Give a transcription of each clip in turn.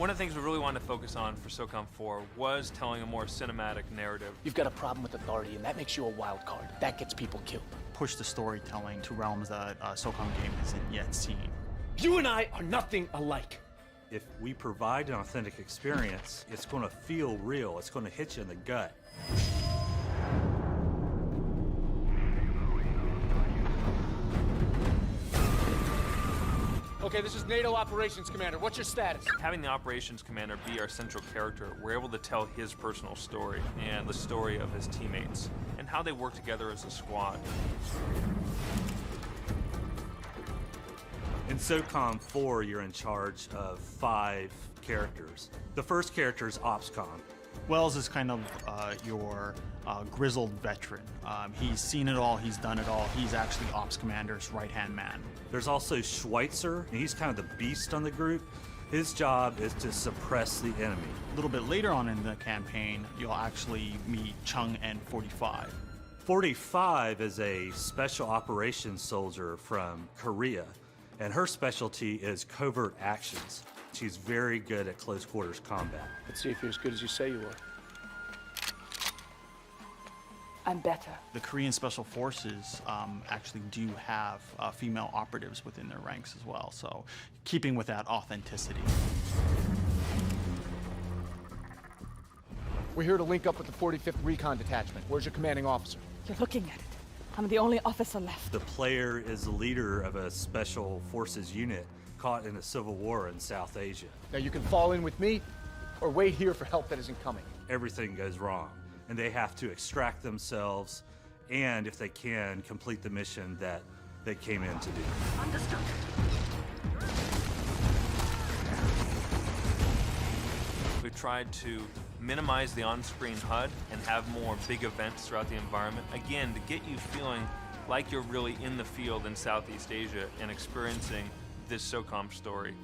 One of the things we really wanted to focus on for SOCOM 4 was telling a more cinematic narrative. You've got a problem with authority, and that makes you a wild card. That gets people killed. Push the storytelling to realms that SOCOM game hasn't yet seen. You and I are nothing alike. If we provide an authentic experience, it's going to feel real. It's going to hit you in the gut. Okay, this is NATO Operations Commander. What's your status? Having the operations commander be our central character, we're able to tell his personal story and the story of his teammates and how they work together as a squad. In SOCOM 4, you're in charge of 5 characters. The first character is OpsCom. Wells is kind of your grizzled veteran. He's seen it all, he's done it all. He's actually Ops Commander's right-hand man. There's also Schweitzer, and he's kind of the beast on the group. His job is to suppress the enemy. A little bit later on in the campaign, you'll actually meet Chung and 45. 45 is a special operations soldier from Korea, and her specialty is covert actions. She's very good at close quarters combat. Let's see if you're as good as you say you are. I'm better. The Korean Special Forces actually do have female operatives within their ranks as well, so keeping with that authenticity. We're here to link up with the 45th Recon Detachment. Where's your commanding officer? You're looking at it. I'm the only officer left. The player is the leader of a special forces unit caught in a civil war in South Asia. Now you can fall in with me, or wait here for help that isn't coming. Everything goes wrong, and they have to extract themselves, and if they can, complete the mission that they came in to do. Understood. We've tried to minimize the on-screen HUD and have more big events throughout the environment, again, to get you feeling like you're really in the field in Southeast Asia and experiencing this SOCOM story.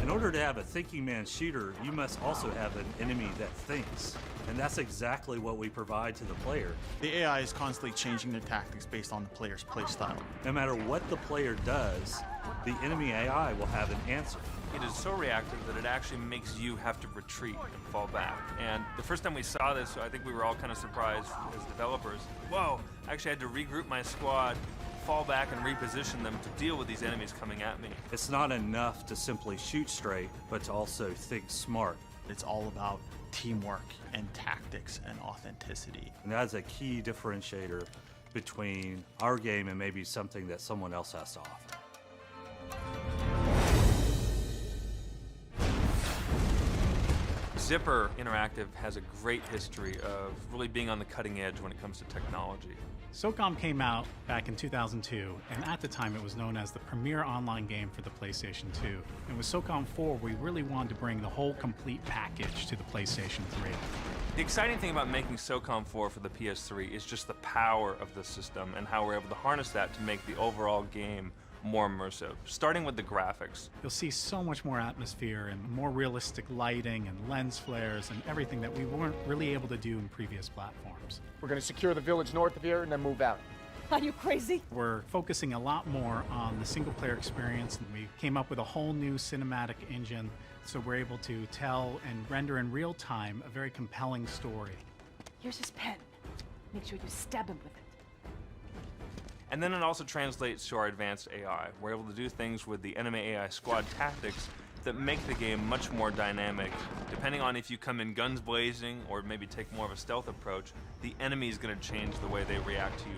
In order to have a thinking man shooter, you must also have an enemy that thinks. And that's exactly what we provide to the player. The AI is constantly changing their tactics based on the player's playstyle. No matter what the player does, the enemy AI will have an answer. It is so reactive that it actually makes you have to retreat and fall back. And the first time we saw this, I think we were all kind of surprised as developers. Whoa, I actually had to regroup my squad, fall back and reposition them to deal with these enemies coming at me. It's not enough to simply shoot straight, but to also think smart. It's all about teamwork and tactics and authenticity. And that's a key differentiator between our game and maybe something that someone else has to offer. Zipper Interactive has a great history of really being on the cutting edge when it comes to technology. SOCOM came out back in 2002, and at the time it was known as the premier online game for the PlayStation 2. And with SOCOM 4, we really wanted to bring the whole complete package to the PlayStation 3. The exciting thing about making SOCOM 4 for the PS3 is just the power of the system and how we're able to harness that to make the overall game more immersive, starting with the graphics. You'll see so much more atmosphere and more realistic lighting and lens flares and everything that we weren't really able to do in previous platforms. We're going to secure the village north of here and then move out. Are you crazy? We're focusing a lot more on the single-player experience, and we came up with a whole new cinematic engine, so we're able to tell and render in real time a very compelling story. Here's his pen. Make sure you stab him with it. And then it also translates to our advanced AI. We're able to do things with the enemy AI squad tactics that make the game much more dynamic. Depending on if you come in guns blazing or maybe take more of a stealth approach, the enemy is going to change the way they react to you.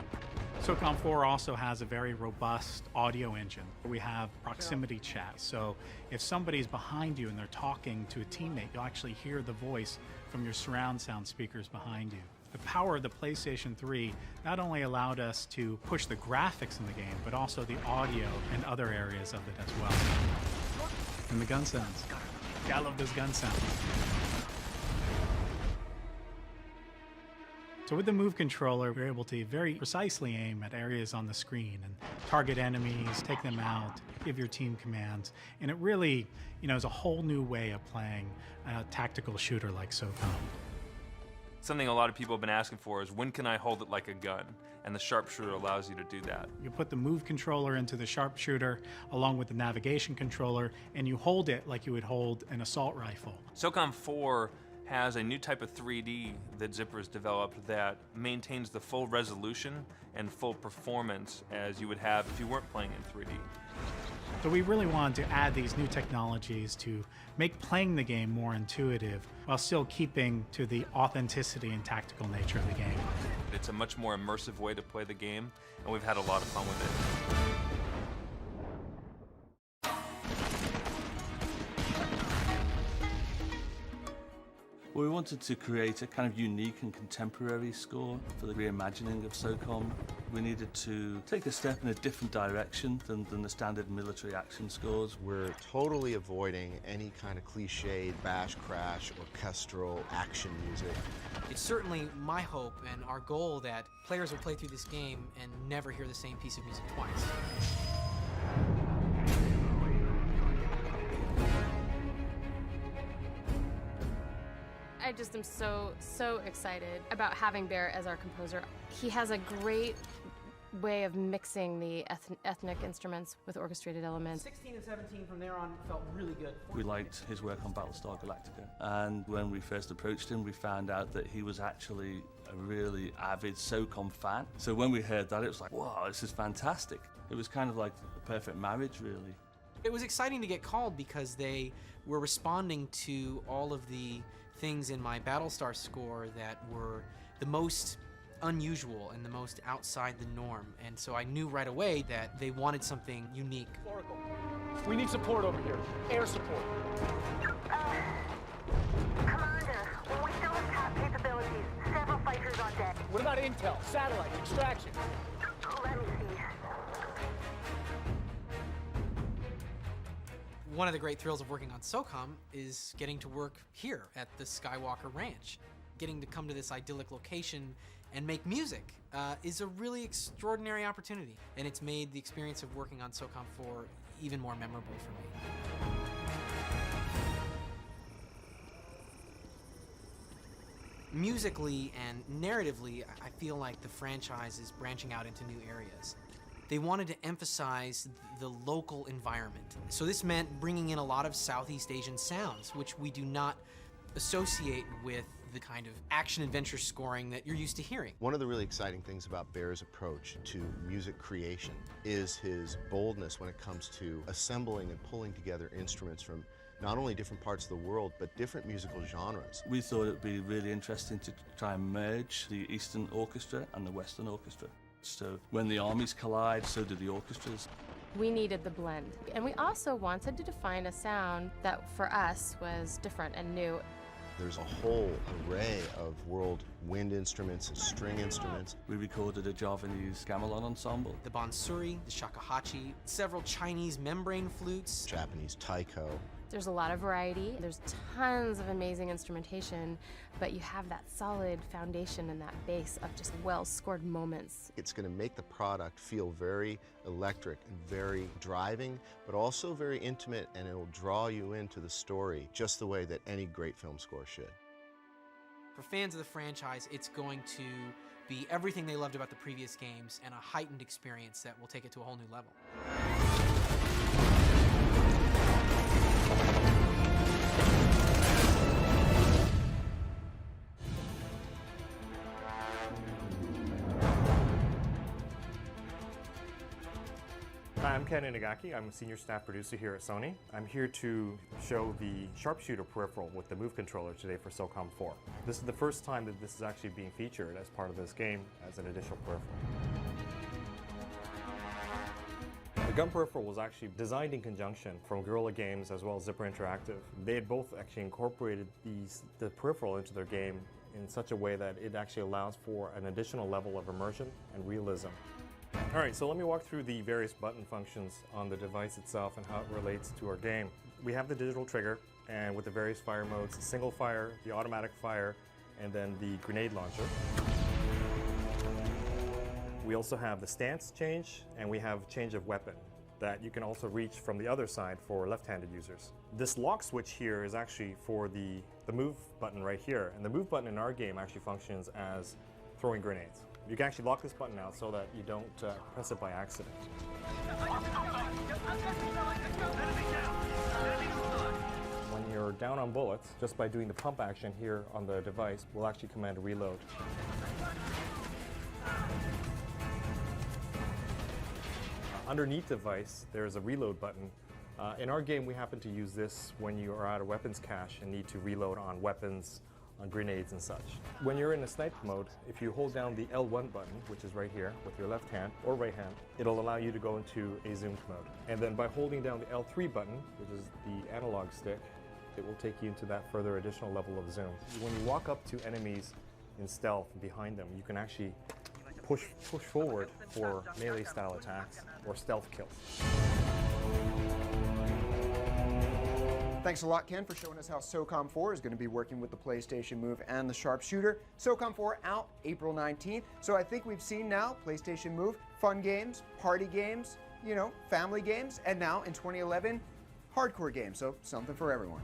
SOCOM 4 also has a very robust audio engine. We have proximity chat, so if somebody's behind you and they're talking to a teammate, you'll actually hear the voice from your surround sound speakers behind you. The power of the PlayStation 3 not only allowed us to push the graphics in the game, but also the audio and other areas of it as well. And the gun sounds. I love those gun sounds. So with the Move controller, we're able to very precisely aim at areas on the screen and target enemies, take them out, give your team commands. And it really, is a whole new way of playing a tactical shooter like SOCOM. Something a lot of people have been asking for is, when can I hold it like a gun? and the sharpshooter allows you to do that. You put the move controller into the sharpshooter along with the navigation controller, and you hold it like you would hold an assault rifle. SOCOM 4 has a new type of 3D that Zipper's developed that maintains the full resolution and full performance as you would have if you weren't playing in 3D. So we really wanted to add these new technologies to make playing the game more intuitive while still keeping to the authenticity and tactical nature of the game. It's a much more immersive way to play the game, and we've had a lot of fun with it. Well, we wanted to create a kind of unique and contemporary score for the reimagining of SOCOM. We needed to take a step in a different direction than the standard military action scores. We're totally avoiding any kind of cliched bash, crash, orchestral action music. It's certainly my hope and our goal that players will play through this game and never hear the same piece of music twice. I just am so excited about having Bear as our composer. He has a great way of mixing the ethnic instruments with orchestrated elements. 16 and 17 from there on felt really good. We liked his work on Battlestar Galactica, and when we first approached him, we found out that he was actually a really avid SOCOM fan. So when we heard that, it was like, wow, this is fantastic. It was kind of like the perfect marriage, really. It was exciting to get called because they were responding to all of the things in my Battlestar score that were the most unusual and the most outside the norm, and so I knew right away that they wanted something unique. Oracle, we need support over here. Air support. Commander, we still have top capabilities. Several fighters on deck. What about intel, satellite, extraction? Let me see. One of the great thrills of working on SOCOM is getting to work here at the Skywalker Ranch. Getting to come to this idyllic location and make music is a really extraordinary opportunity, and it's made the experience of working on SOCOM 4 even more memorable for me. Musically and narratively, I feel like the franchise is branching out into new areas. They wanted to emphasize the local environment. So this meant bringing in a lot of Southeast Asian sounds, which we do not associate with the kind of action-adventure scoring that you're used to hearing. One of the really exciting things about Bear's approach to music creation is his boldness when it comes to assembling and pulling together instruments from not only different parts of the world, but different musical genres. We thought it would be really interesting to try and merge the Eastern Orchestra and the Western Orchestra. So when the armies collide, so do the orchestras. We needed the blend. And we also wanted to define a sound that for us was different and new. There's a whole array of world wind instruments and string instruments. We recorded a Javanese gamelan ensemble. The bansuri, the shakuhachi, several Chinese membrane flutes. Japanese taiko. There's a lot of variety. There's tons of amazing instrumentation, but you have that solid foundation and that base of just well-scored moments. It's going to make the product feel very electric and very driving, but also very intimate, and it'll draw you into the story just the way that any great film score should. For fans of the franchise, it's going to be everything they loved about the previous games and a heightened experience that will take it to a whole new level. Hi, I'm Ken Inagaki. I'm a senior staff producer here at Sony. I'm here to show the sharpshooter peripheral with the move controller today for SOCOM 4. This is the first time that this is actually being featured as part of this game as an additional peripheral. The gun peripheral was actually designed in conjunction from Guerrilla Games as well as Zipper Interactive. They had both actually incorporated the peripheral into their game in such a way that it actually allows for an additional level of immersion and realism. All right, so let me walk through the various button functions on the device itself and how it relates to our game. We have the digital trigger, and with the various fire modes, the single fire, the automatic fire, and then the grenade launcher. We also have the stance change, and we have change of weapon that you can also reach from the other side for left-handed users. This lock switch here is actually for the move button right here, and the move button in our game actually functions as throwing grenades. You can actually lock this button out so that you don't press it by accident. When you're down on bullets, just by doing the pump action here on the device, will actually command a reload. Underneath the device, there's a reload button. In our game, we happen to use this when you are out of weapons cache and need to reload on weapons, on grenades and such. When you're in a sniper mode, if you hold down the L1 button, which is right here, with your left hand or right hand, it'll allow you to go into a zoomed mode. And then by holding down the L3 button, which is the analog stick, it will take you into that further additional level of zoom. When you walk up to enemies in stealth behind them, you can actually push forward for melee style attacks or stealth kills. Thanks a lot, Ken, for showing us how SOCOM 4 is going to be working with the PlayStation Move and the Sharpshooter. SOCOM 4 out April 19th. So I think we've seen now PlayStation Move, fun games, party games, you know, family games, and now in 2011, hardcore games. So something for everyone.